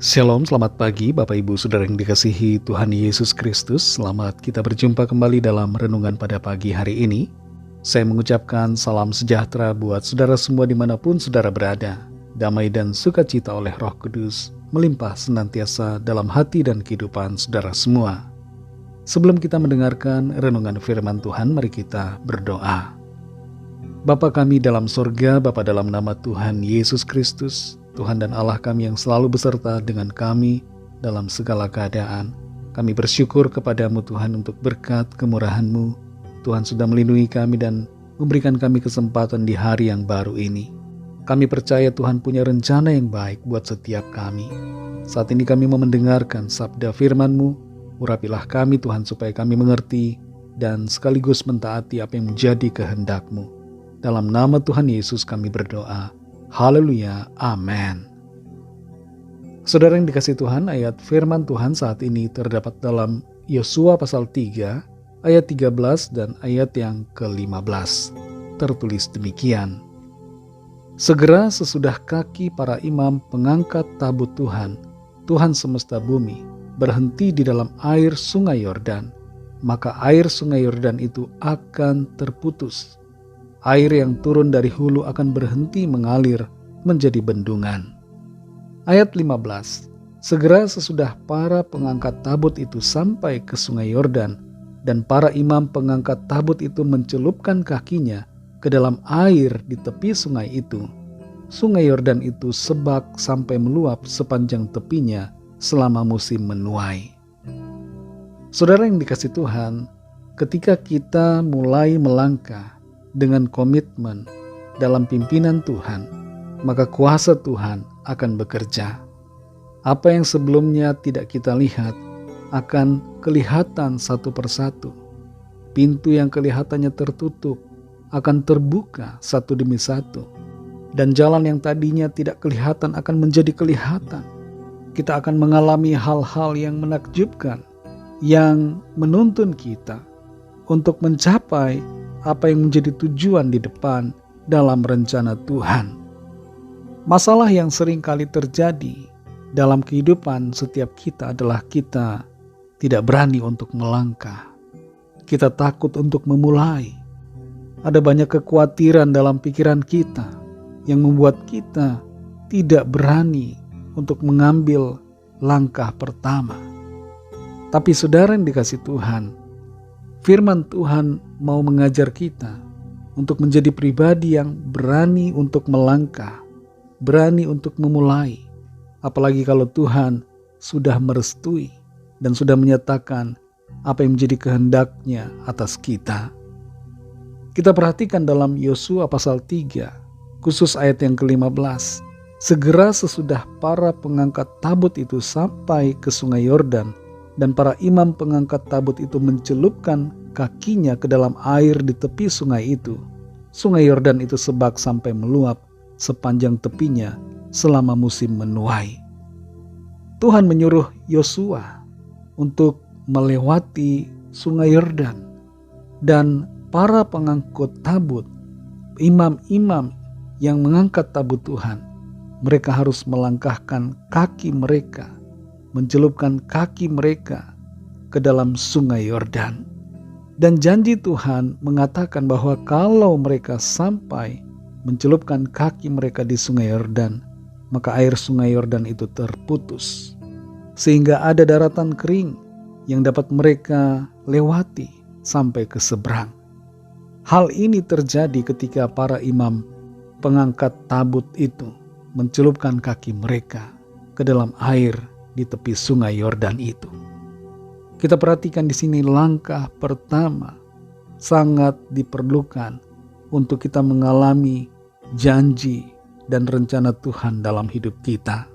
Shalom, selamat pagi Bapak Ibu Saudara yang dikasihi Tuhan Yesus Kristus. Selamat kita berjumpa kembali dalam renungan pada pagi hari ini. Saya mengucapkan salam sejahtera buat saudara semua dimanapun saudara berada. Damai dan sukacita oleh Roh Kudus melimpah senantiasa dalam hati dan kehidupan saudara semua. Sebelum kita mendengarkan renungan firman Tuhan, mari kita berdoa. Bapa kami dalam sorga, Bapa dalam nama Tuhan Yesus Kristus, Tuhan dan Allah kami yang selalu beserta dengan kami dalam segala keadaan. Kami bersyukur kepadamu Tuhan untuk berkat kemurahan-Mu. Tuhan sudah melindungi kami dan memberikan kami kesempatan di hari yang baru ini. Kami percaya Tuhan punya rencana yang baik buat setiap kami. Saat ini kami mau mendengarkan sabda firman-Mu. Urapilah kami Tuhan supaya kami mengerti dan sekaligus mentaati apa yang menjadi kehendak-Mu. Dalam nama Tuhan Yesus kami berdoa. Haleluya, amin. Saudara yang dikasihi Tuhan, ayat firman Tuhan saat ini terdapat dalam Yosua pasal 3, ayat 13 dan ayat yang ke-15. Tertulis demikian. Segera sesudah kaki para imam pengangkat tabut Tuhan, Tuhan semesta bumi, berhenti di dalam air sungai Yordan, maka air sungai Yordan itu akan terputus. Air yang turun dari hulu akan berhenti mengalir menjadi bendungan. Ayat 15. Segera sesudah para pengangkat tabut itu sampai ke sungai Yordan, dan para imam pengangkat tabut itu mencelupkan kakinya ke dalam air di tepi sungai itu. Sungai Yordan itu sebak sampai meluap sepanjang tepinya selama musim menuai. Saudara yang dikasihi Tuhan, ketika kita mulai melangkah dengan komitmen dalam pimpinan Tuhan, maka kuasa Tuhan akan bekerja. Apa yang sebelumnya tidak kita lihat akan kelihatan satu persatu. Pintu yang kelihatannya tertutup akan terbuka satu demi satu. Dan jalan yang tadinya tidak kelihatan akan menjadi kelihatan. Kita akan mengalami hal-hal yang menakjubkan, yang menuntun kita untuk mencapai apa yang menjadi tujuan di depan dalam rencana Tuhan. Masalah yang sering kali terjadi dalam kehidupan setiap kita adalah kita tidak berani untuk melangkah. Kita takut untuk memulai. Ada banyak kekhawatiran dalam pikiran kita yang membuat kita tidak berani untuk mengambil langkah pertama. Tapi saudara yang dikasihi Tuhan, firman Tuhan mau mengajar kita untuk menjadi pribadi yang berani untuk melangkah, berani untuk memulai. Apalagi kalau Tuhan sudah merestui dan sudah menyatakan apa yang menjadi kehendaknya atas kita. Kita perhatikan dalam Yosua pasal 3, khusus ayat yang ke-15. Segera sesudah para pengangkat tabut itu sampai ke sungai Yordan, dan para imam pengangkat tabut itu mencelupkan kakinya ke dalam air di tepi sungai itu. Sungai Yordan itu sebak sampai meluap sepanjang tepinya selama musim menuai. Tuhan menyuruh Yosua untuk melewati sungai Yordan, dan para pengangkut tabut, imam-imam yang mengangkat tabut Tuhan, mereka harus melangkahkan kaki mereka, mencelupkan kaki mereka ke dalam sungai Yordan. Dan janji Tuhan mengatakan bahwa kalau mereka sampai mencelupkan kaki mereka di sungai Yordan, maka air sungai Yordan itu terputus, sehingga ada daratan kering yang dapat mereka lewati sampai ke seberang. Hal ini terjadi ketika para imam pengangkat tabut itu mencelupkan kaki mereka ke dalam air di tepi sungai Yordan itu. Kita perhatikan di sini langkah pertama sangat diperlukan untuk kita mengalami janji dan rencana Tuhan dalam hidup kita.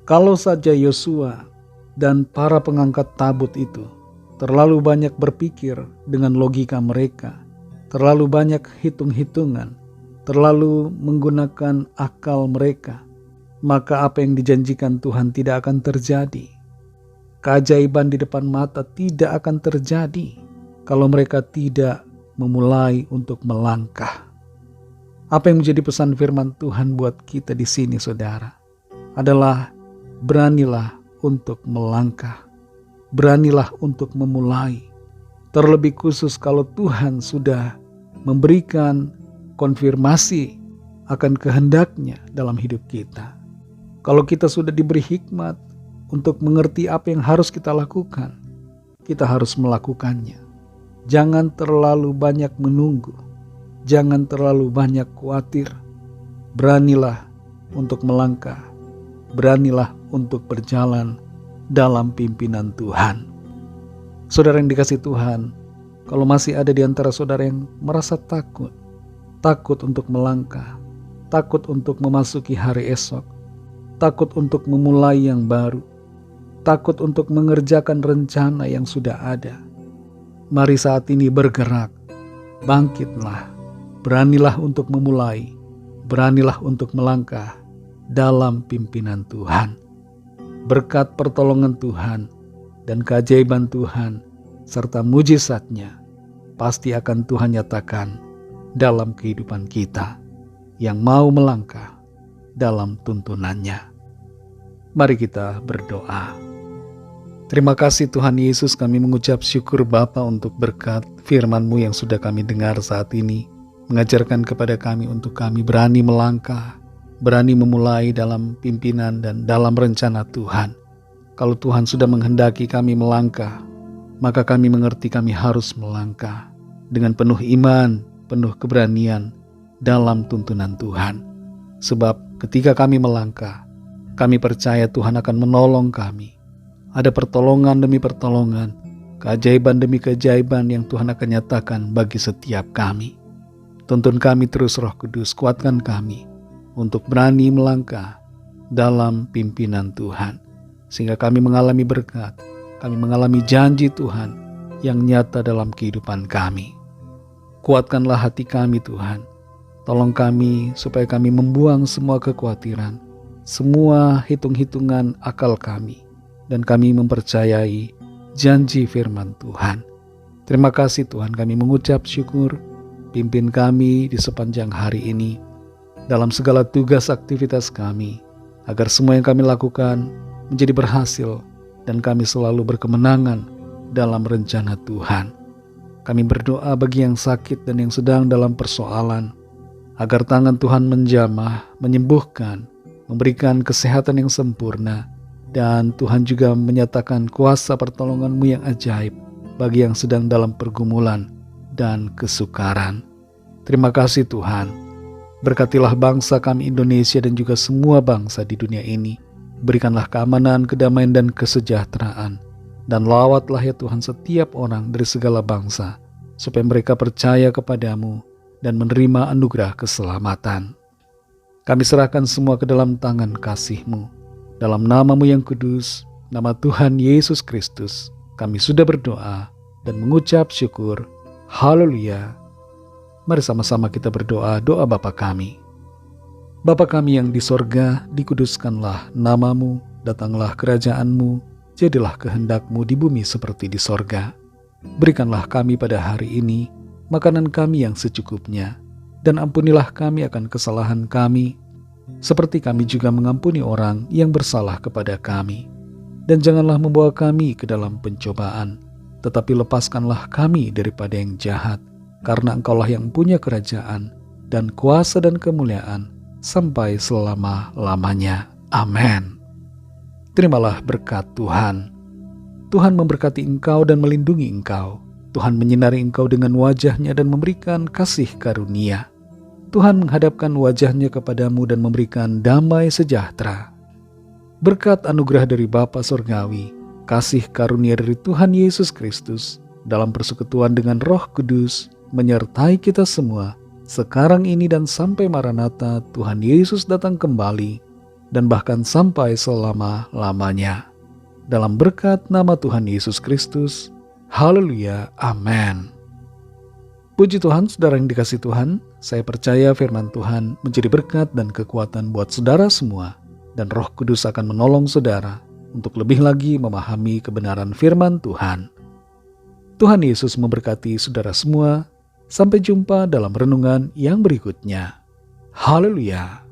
Kalau saja Yosua dan para pengangkat tabut itu terlalu banyak berpikir dengan logika mereka, terlalu banyak hitung-hitungan, terlalu menggunakan akal mereka, maka apa yang dijanjikan Tuhan tidak akan terjadi. Keajaiban di depan mata tidak akan terjadi kalau mereka tidak memulai untuk melangkah. Apa yang menjadi pesan firman Tuhan buat kita di sini, saudara, adalah beranilah untuk melangkah, beranilah untuk memulai. Terlebih khusus kalau Tuhan sudah memberikan konfirmasi akan kehendaknya dalam hidup kita. Kalau kita sudah diberi hikmat untuk mengerti apa yang harus kita lakukan, kita harus melakukannya. Jangan terlalu banyak menunggu, jangan terlalu banyak khawatir. Beranilah untuk melangkah, beranilah untuk berjalan dalam pimpinan Tuhan. Saudara yang dikasihi Tuhan, kalau masih ada di antara saudara yang merasa takut untuk melangkah, takut untuk memasuki hari esok, takut untuk memulai yang baru, takut untuk mengerjakan rencana yang sudah ada, mari saat ini bergerak, bangkitlah, beranilah untuk memulai, beranilah untuk melangkah dalam pimpinan Tuhan. Berkat pertolongan Tuhan dan keajaiban Tuhan serta mujizatnya pasti akan Tuhan nyatakan dalam kehidupan kita yang mau melangkah dalam tuntunannya. Mari kita berdoa. Terima kasih Tuhan Yesus, kami mengucap syukur Bapa untuk berkat firman-Mu yang sudah kami dengar saat ini, mengajarkan kepada kami untuk kami berani melangkah, berani memulai dalam pimpinan dan dalam rencana Tuhan. Kalau Tuhan sudah menghendaki kami melangkah, maka kami mengerti kami harus melangkah dengan penuh iman, penuh keberanian dalam tuntunan Tuhan. Sebab ketika kami melangkah, kami percaya Tuhan akan menolong kami. Ada pertolongan demi pertolongan, keajaiban demi keajaiban yang Tuhan akan nyatakan bagi setiap kami. Tuntun kami terus Roh Kudus, kuatkan kami untuk berani melangkah dalam pimpinan Tuhan. Sehingga kami mengalami berkat, kami mengalami janji Tuhan yang nyata dalam kehidupan kami. Kuatkanlah hati kami Tuhan. Tolong kami supaya kami membuang semua kekhawatiran, semua hitung-hitungan akal kami, dan kami mempercayai janji firman Tuhan. Terima kasih Tuhan, kami mengucap syukur. Pimpin kami di sepanjang hari ini dalam segala tugas aktivitas kami, agar semua yang kami lakukan menjadi berhasil dan kami selalu berkemenangan dalam rencana Tuhan. Kami berdoa bagi yang sakit dan yang sedang dalam persoalan, agar tangan Tuhan menjamah, menyembuhkan, memberikan kesehatan yang sempurna, dan Tuhan juga menyatakan kuasa pertolongan-Mu yang ajaib bagi yang sedang dalam pergumulan dan kesukaran. Terima kasih Tuhan. Berkatilah bangsa kami Indonesia dan juga semua bangsa di dunia ini. Berikanlah keamanan, kedamaian, dan kesejahteraan. Dan lawatlah ya Tuhan setiap orang dari segala bangsa, supaya mereka percaya kepadamu dan menerima anugerah keselamatan. Kami serahkan semua ke dalam tangan kasih-Mu. Dalam nama-Mu yang kudus, nama Tuhan Yesus Kristus, kami sudah berdoa dan mengucap syukur. Haleluya. Mari sama-sama kita berdoa, doa Bapa kami. Bapa kami yang di sorga, dikuduskanlah nama-Mu, datanglah kerajaan-Mu, jadilah kehendak-Mu di bumi seperti di sorga. Berikanlah kami pada hari ini makanan kami yang secukupnya, dan ampunilah kami akan kesalahan kami, seperti kami juga mengampuni orang yang bersalah kepada kami. Dan janganlah membawa kami ke dalam pencobaan, tetapi lepaskanlah kami daripada yang jahat, karena Engkaulah yang punya kerajaan, dan kuasa dan kemuliaan, sampai selama-lamanya. Amin. Terimalah berkat Tuhan. Tuhan memberkati engkau dan melindungi engkau. Tuhan menyinari engkau dengan wajah-Nya dan memberikan kasih karunia. Tuhan menghadapkan wajah-Nya kepadamu dan memberikan damai sejahtera. Berkat anugerah dari Bapa Surgawi, kasih karunia dari Tuhan Yesus Kristus, dalam persekutuan dengan Roh Kudus, menyertai kita semua, sekarang ini dan sampai Maranatha Tuhan Yesus datang kembali, dan bahkan sampai selama-lamanya. Dalam berkat nama Tuhan Yesus Kristus, haleluya, amin. Puji Tuhan, saudara yang dikasihi Tuhan, saya percaya firman Tuhan menjadi berkat dan kekuatan buat saudara semua, dan Roh Kudus akan menolong saudara untuk lebih lagi memahami kebenaran firman Tuhan. Tuhan Yesus memberkati saudara semua. Sampai jumpa dalam renungan yang berikutnya. Haleluya.